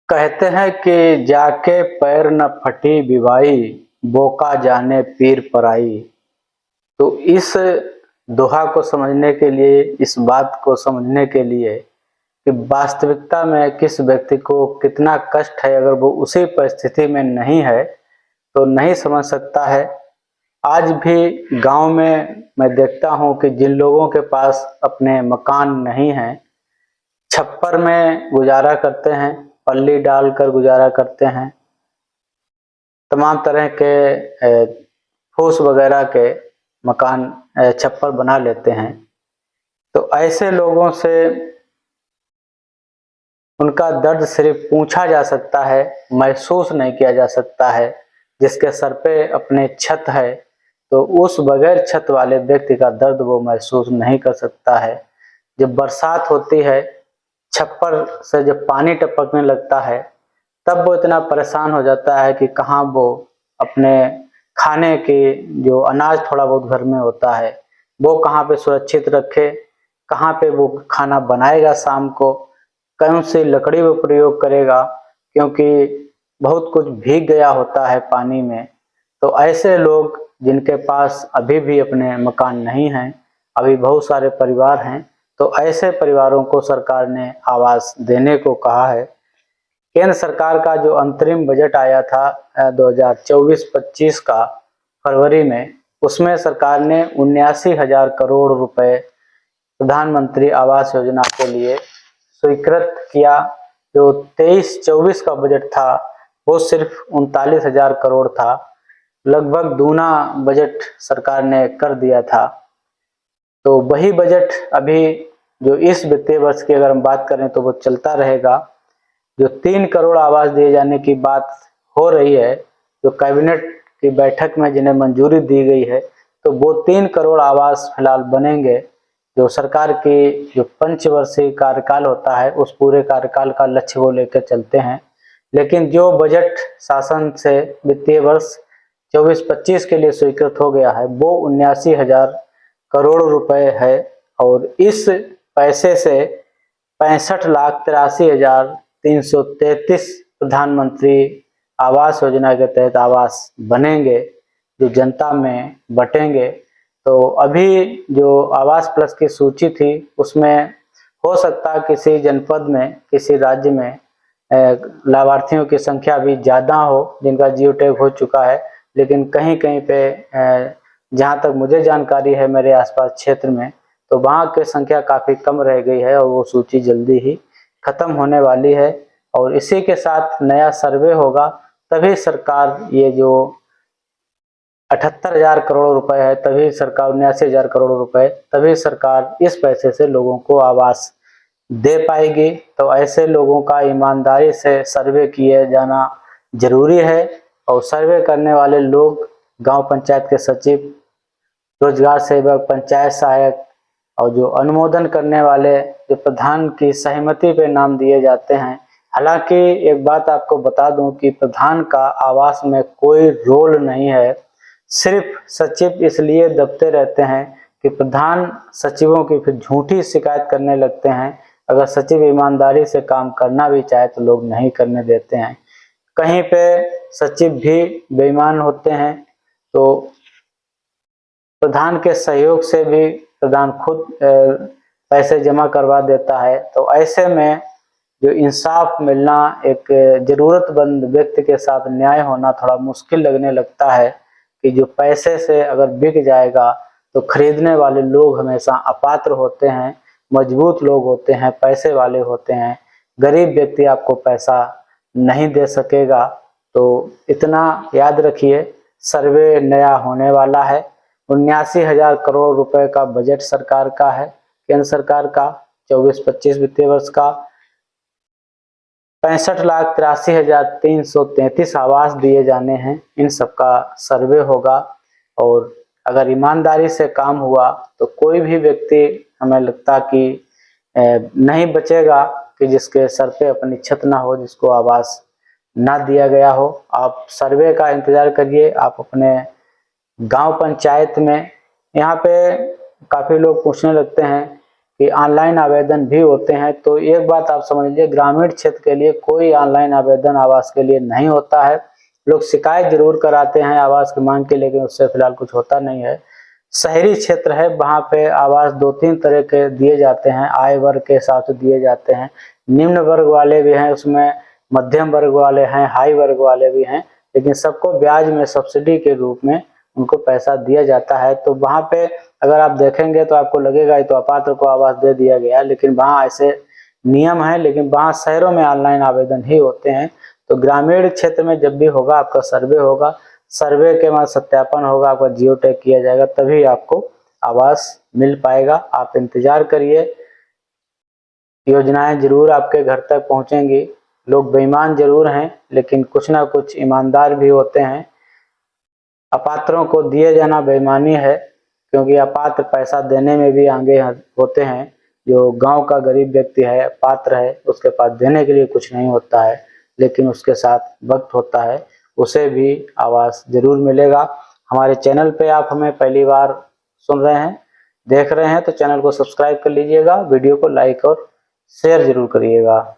कहते हैं कि जाके पैर न फटी विवाई, बोका जाने पीर पराई। तो इस दोहा को समझने के लिए, इस बात को समझने के लिए कि वास्तविकता में किस व्यक्ति को कितना कष्ट है, अगर वो उसी परिस्थिति में नहीं है तो नहीं समझ सकता है। आज भी गांव में मैं देखता हूं कि जिन लोगों के पास अपने मकान नहीं हैं, छप्पर में गुजारा करते हैं, पल्ली डालकर गुजारा करते हैं, तमाम तरह के फूस वगैरह के मकान छप्पर बना लेते हैं। तो ऐसे लोगों से उनका दर्द सिर्फ पूछा जा सकता है, महसूस नहीं किया जा सकता है। जिसके सर पे अपने छत है तो उस बगैर छत वाले व्यक्ति का दर्द वो महसूस नहीं कर सकता है। जब बरसात होती है, छप्पर से जब पानी टपकने लगता है, तब वो इतना परेशान हो जाता है कि कहाँ वो अपने खाने की जो अनाज थोड़ा बहुत घर में होता है वो कहाँ पे सुरक्षित रखे, कहाँ पे वो खाना बनाएगा, शाम को कौन सी लकड़ी वो प्रयोग करेगा, क्योंकि बहुत कुछ भीग गया होता है पानी में। तो ऐसे लोग जिनके पास अभी भी अपने मकान नहीं हैं, अभी बहुत सारे परिवार हैं, तो ऐसे परिवारों को सरकार ने आवास देने को कहा है। केंद्र सरकार का जो अंतरिम बजट आया था 2024-25 का फरवरी में, उसमें सरकार ने 79,000 करोड़ रुपए प्रधानमंत्री आवास योजना के लिए स्वीकृत किया। जो 23-24 का बजट था वो सिर्फ 39,000 करोड़ था, लगभग दूना बजट सरकार ने कर दिया था। तो वही बजट अभी जो इस वित्तीय वर्ष की अगर हम बात करें तो वो चलता रहेगा। जो 3 करोड़ आवास दिए जाने की बात हो रही है, जो कैबिनेट की बैठक में जिन्हें मंजूरी दी गई है, तो वो 3 करोड़ आवास फिलहाल बनेंगे। जो सरकार की जो पंचवर्षीय कार्यकाल होता है उस पूरे कार्यकाल का लक्ष्य वो लेकर चलते हैं। लेकिन जो बजट शासन से वित्तीय वर्ष 24-25 के लिए स्वीकृत हो गया है वो 79,000 करोड़ रुपए है, और इस पैसे से 65,83,333 प्रधानमंत्री आवास योजना के तहत आवास बनेंगे, जो जनता में बटेंगे। तो अभी जो आवास प्लस की सूची थी उसमें हो सकता है किसी जनपद में, किसी राज्य में लाभार्थियों की संख्या भी ज़्यादा हो जिनका जियो टैग हो चुका है, लेकिन कहीं कहीं पे जहाँ तक मुझे जानकारी है मेरे आसपास क्षेत्र में, तो वहाँ की संख्या काफ़ी कम रह गई है और वो सूची जल्दी ही खत्म होने वाली है। और इसी के साथ नया सर्वे होगा, तभी सरकार ये जो 78,000 करोड़ रुपए है, तभी सरकार 79,000 करोड़ रुपए, तभी सरकार इस पैसे से लोगों को आवास दे पाएगी। तो ऐसे लोगों का ईमानदारी से सर्वे किए जाना जरूरी है, और सर्वे करने वाले लोग गांव पंचायत के सचिव, रोजगार सेवक, पंचायत सहायक, और जो अनुमोदन करने वाले जो प्रधान की सहमति पे नाम दिए जाते हैं। हालांकि एक बात आपको बता दूं कि प्रधान का आवास में कोई रोल नहीं है, सिर्फ सचिव इसलिए दबते रहते हैं कि प्रधान सचिवों की फिर झूठी शिकायत करने लगते हैं। अगर सचिव ईमानदारी से काम करना भी चाहे तो लोग नहीं करने देते हैं। कहीं पे सचिव भी बेईमान होते हैं, तो प्रधान के सहयोग से भी प्रधान खुद पैसे जमा करवा देता है। तो ऐसे में जो इंसाफ मिलना, एक जरूरतमंद व्यक्ति के साथ न्याय होना थोड़ा मुश्किल लगने लगता है कि जो पैसे से अगर बिक जाएगा तो खरीदने वाले लोग हमेशा अपात्र होते हैं, मजबूत लोग होते हैं, पैसे वाले होते हैं। गरीब व्यक्ति आपको पैसा नहीं दे सकेगा। तो इतना याद रखिए, सर्वे नया होने वाला है। 79,000 करोड़ रुपए का बजट सरकार का है, केंद्र सरकार का 24-25 वित्तीय वर्ष का। 65,83,333 आवास दिए जाने हैं, इन सबका सर्वे होगा। और अगर ईमानदारी से काम हुआ तो कोई भी व्यक्ति हमें लगता कि नहीं बचेगा कि जिसके सर पे अपनी छत ना हो, जिसको आवास ना दिया गया हो। आप सर्वे का इंतजार करिए, आप अपने गांव पंचायत में। यहाँ पे काफ़ी लोग पूछने लगते हैं कि ऑनलाइन आवेदन भी होते हैं। तो एक बात आप समझ लीजिए, ग्रामीण क्षेत्र के लिए कोई ऑनलाइन आवेदन आवास के लिए नहीं होता है। लोग शिकायत जरूर कराते हैं आवास की मांग के, लेकिन उससे फिलहाल कुछ होता नहीं है। शहरी क्षेत्र है, वहाँ पे आवास 2-3 तरह के दिए जाते हैं, आय वर्ग के हिसाब से दिए जाते हैं। निम्न वर्ग वाले भी हैं उसमें, मध्यम वर्ग वाले हैं, हाई वर्ग वाले भी हैं, लेकिन सबको ब्याज में सब्सिडी के रूप में उनको पैसा दिया जाता है। तो वहाँ पे अगर आप देखेंगे तो आपको लगेगा ये तो अपात्र को आवास दे दिया गया, लेकिन वहाँ ऐसे नियम है, लेकिन वहाँ शहरों में ऑनलाइन आवेदन ही होते हैं। तो ग्रामीण क्षेत्र में जब भी होगा, आपका सर्वे होगा, सर्वे के बाद सत्यापन होगा, आपका जियो टैग किया जाएगा, तभी आपको आवास मिल पाएगा। आप इंतजार करिए, योजनाएं जरूर आपके घर तक पहुंचेंगी। लोग बेईमान जरूर हैं, लेकिन कुछ ना कुछ ईमानदार भी होते हैं। अपात्रों को दिए जाना बेईमानी है, क्योंकि अपात्र पैसा देने में भी आगे होते हैं। जो गांव का गरीब व्यक्ति है, पात्र है, उसके पास देने के लिए कुछ नहीं होता है, लेकिन उसके साथ वक्त होता है, उसे भी आवास जरूर मिलेगा। हमारे चैनल पे आप हमें पहली बार सुन रहे हैं, देख रहे हैं, तो चैनल को सब्सक्राइब कर लीजिएगा, वीडियो को लाइक और शेयर जरूर करिएगा।